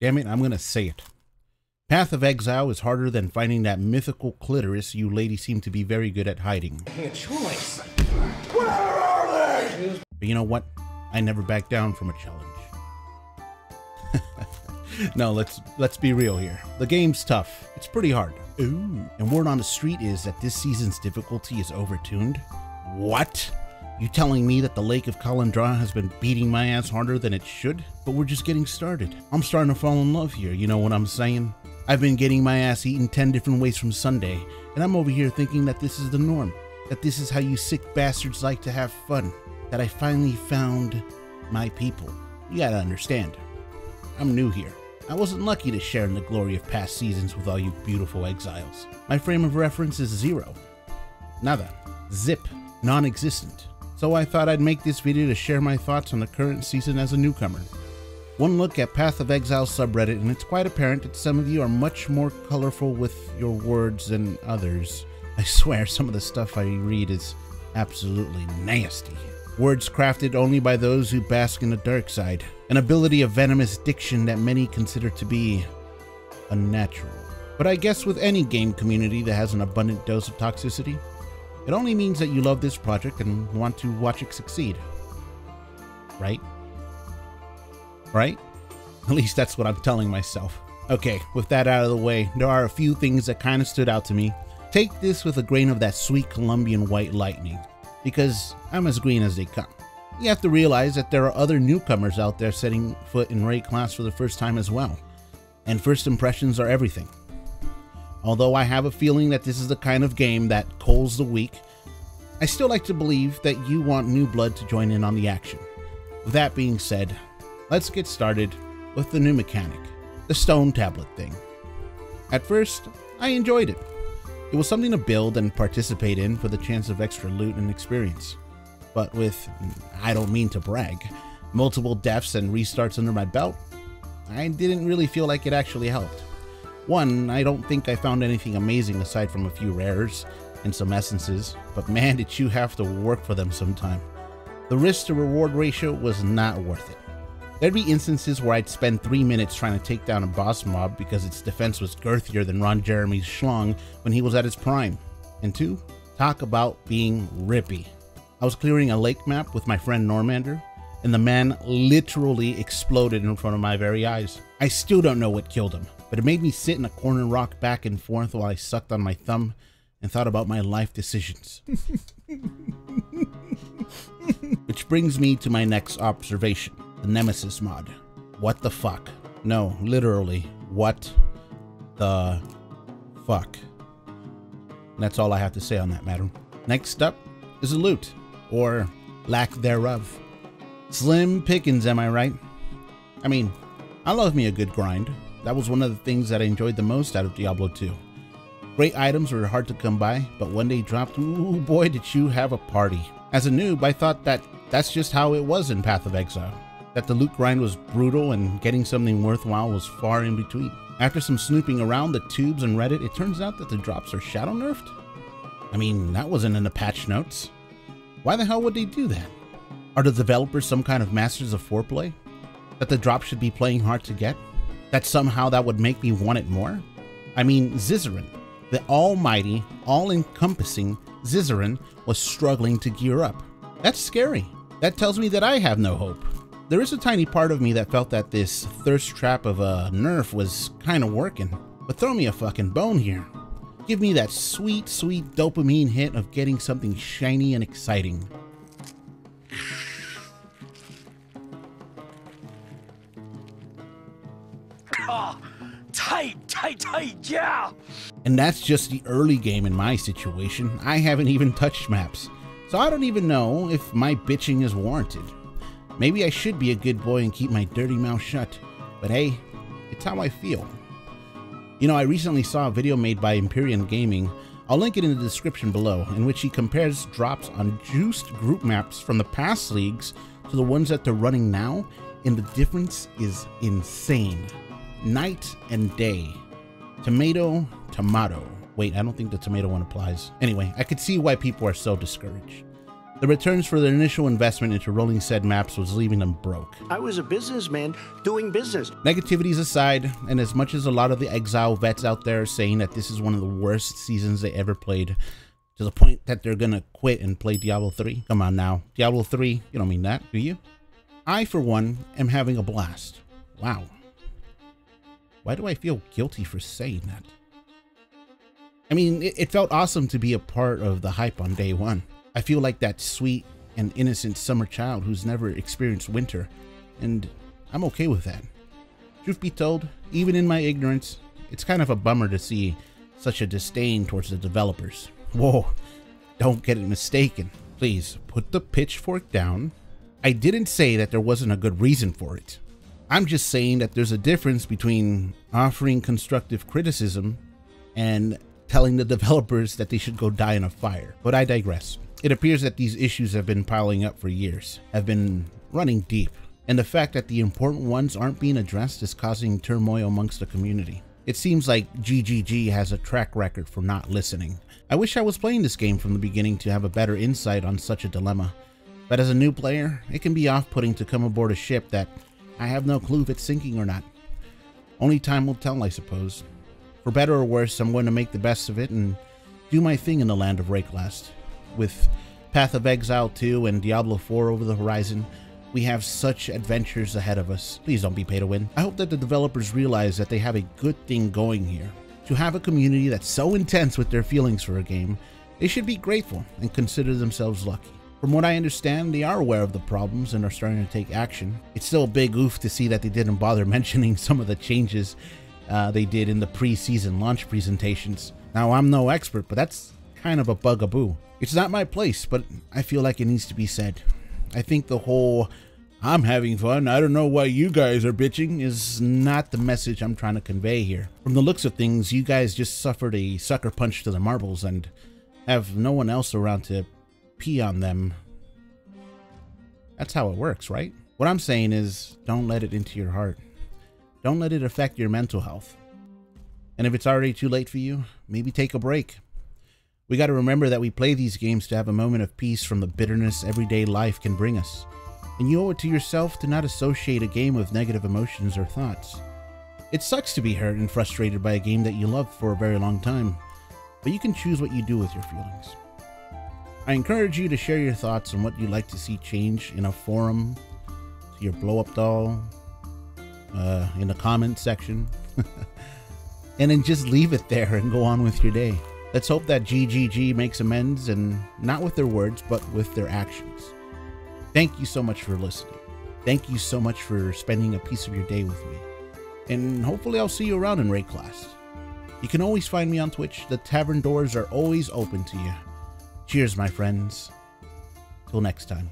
Damn it, I'm gonna say it. Path of Exile is harder than finding that mythical clitoris you ladies seem to be very good at hiding. A choice. Where are they? But you know what? I never back down from a challenge. No, let's be real here. The game's tough. It's pretty hard. Ooh. And word on the street is that this season's difficulty is overtuned. What? You telling me that the Lake of Kalandra has been beating my ass harder than it should? But we're just getting started. I'm starting to fall in love here, you know what I'm saying? I've been getting my ass eaten 10 different ways from Sunday, and I'm over here thinking that this is the norm, that this is how you sick bastards like to have fun, that I finally found my people. You gotta understand, I'm new here. I wasn't lucky to share in the glory of past seasons with all you beautiful exiles. My frame of reference is zero. Nada. Zip. Non-existent. So I thought I'd make this video to share my thoughts on the current season as a newcomer. One look at Path of Exile subreddit, and it's quite apparent that some of you are much more colorful with your words than others. I swear some of the stuff I read is absolutely nasty. Words crafted only by those who bask in the dark side. An ability of venomous diction that many consider to be unnatural. But I guess with any game community that has an abundant dose of toxicity, it only means that you love this project and want to watch it succeed. Right? Right? At least that's what I'm telling myself. Okay, with that out of the way, there are a few things that kind of stood out to me. Take this with a grain of that sweet Colombian white lightning, because I'm as green as they come. You have to realize that there are other newcomers out there setting foot in raid class for the first time as well, and first impressions are everything. Although I have a feeling that this is the kind of game that culls the weak, I still like to believe that you want new blood to join in on the action. With that being said, let's get started with the new mechanic, the stone tablet thing. At first, I enjoyed it. It was something to build and participate in for the chance of extra loot and experience. But with, I don't mean to brag, multiple deaths and restarts under my belt, I didn't really feel like it actually helped. One, I don't think I found anything amazing aside from a few rares and some essences, but man did you have to work for them sometime. The risk to reward ratio was not worth it. There'd be instances where I'd spend 3 minutes trying to take down a boss mob because its defense was girthier than Ron Jeremy's schlong when he was at his prime. And two, talk about being rippy. I was clearing a lake map with my friend Normander, and the man literally exploded in front of my very eyes. I still don't know what killed him, but it made me sit in a corner and rock back and forth while I sucked on my thumb and thought about my life decisions. Which brings me to my next observation, the Nemesis mod. What the fuck? No, literally, what the fuck? And that's all I have to say on that matter. Next up is the loot, or lack thereof. Slim pickings, am I right? I mean, I love me a good grind. That was one of the things that I enjoyed the most out of Diablo 2. Great items were hard to come by, but when they dropped, ooh boy did you have a party. As a noob, I thought that that's just how it was in Path of Exile. That the loot grind was brutal and getting something worthwhile was far in between. After some snooping around the tubes and Reddit, it turns out that the drops are shadow nerfed? I mean, that wasn't in the patch notes. Why the hell would they do that? Are the developers some kind of masters of foreplay? That the drop should be playing hard to get? That somehow that would make me want it more? I mean, Zizaran, the almighty, all-encompassing Zizaran, was struggling to gear up. That's scary. That tells me that I have no hope. There is a tiny part of me that felt that this thirst trap of a nerf was kind of working. But throw me a fucking bone here. Give me that sweet, sweet dopamine hit of getting something shiny and exciting. Tight, yeah! And that's just the early game in my situation. I haven't even touched maps, so I don't even know if my bitching is warranted. Maybe I should be a good boy and keep my dirty mouth shut, but hey, it's how I feel. You know, I recently saw a video made by EmpyrianGaming, I'll link it in the description below, in which he compares drops on juiced group maps from the past leagues to the ones that they're running now, and the difference is insane. Night and day. Tomato, tomato. Wait, I don't think the tomato one applies. Anyway, I could see why people are so discouraged. The returns for their initial investment into rolling said maps was leaving them broke. I was a businessman doing business. Negativities aside, and as much as a lot of the Exile vets out there are saying that this is one of the worst seasons they ever played, to the point that they're gonna quit and play Diablo 3. Come on now, Diablo 3, you don't mean that, do you? I, for one, am having a blast. Wow. Why do I feel guilty for saying that? I mean, it felt awesome to be a part of the hype on day one. I feel like that sweet and innocent summer child who's never experienced winter, and I'm okay with that. Truth be told, even in my ignorance, it's kind of a bummer to see such a disdain towards the developers. Whoa, don't get it mistaken. Please, put the pitchfork down. I didn't say that there wasn't a good reason for it. I'm just saying that there's a difference between offering constructive criticism and telling the developers that they should go die in a fire. But I digress. It appears that these issues have been piling up for years, have been running deep, and the fact that the important ones aren't being addressed is causing turmoil amongst the community. It seems like GGG has a track record for not listening. I wish I was playing this game from the beginning to have a better insight on such a dilemma, but as a new player, it can be off-putting to come aboard a ship that I have no clue if it's sinking or not. Only time will tell, I suppose. For better or worse, I'm going to make the best of it and do my thing in the land of Rayclast. With Path of Exile 2 and Diablo 4 over the horizon, we have such adventures ahead of us. Please don't be pay to win. I hope that the developers realize that they have a good thing going here. To have a community that's so intense with their feelings for a game, they should be grateful and consider themselves lucky. From what I understand, they are aware of the problems and are starting to take action. It's still a big oof to see that they didn't bother mentioning some of the changes they did in the pre-season launch presentations. Now, I'm no expert, but that's kind of a bugaboo. It's not my place, but I feel like it needs to be said. I think the whole, I'm having fun, I don't know why you guys are bitching, is not the message I'm trying to convey here. From the looks of things, you guys just suffered a sucker punch to the marbles and have no one else around to pee on them. That's how it works, right? What I'm saying is, don't let it into your heart. Don't let it affect your mental health. And if it's already too late for you, maybe take a break. We got to remember that we play these games to have a moment of peace from the bitterness everyday life can bring us. And you owe it to yourself to not associate a game with negative emotions or thoughts. It sucks to be hurt and frustrated by a game that you loved for a very long time, but you can choose what you do with your feelings. I encourage you to share your thoughts on what you'd like to see change in a forum, to your blow-up doll, in the comment section, and then just leave it there and go on with your day. Let's hope that GGG makes amends, and not with their words, but with their actions. Thank you so much for listening. Thank you so much for spending a piece of your day with me. And hopefully I'll see you around in Rayclast. You can always find me on Twitch. The Tavern doors are always open to you. Cheers, my friends. Till next time.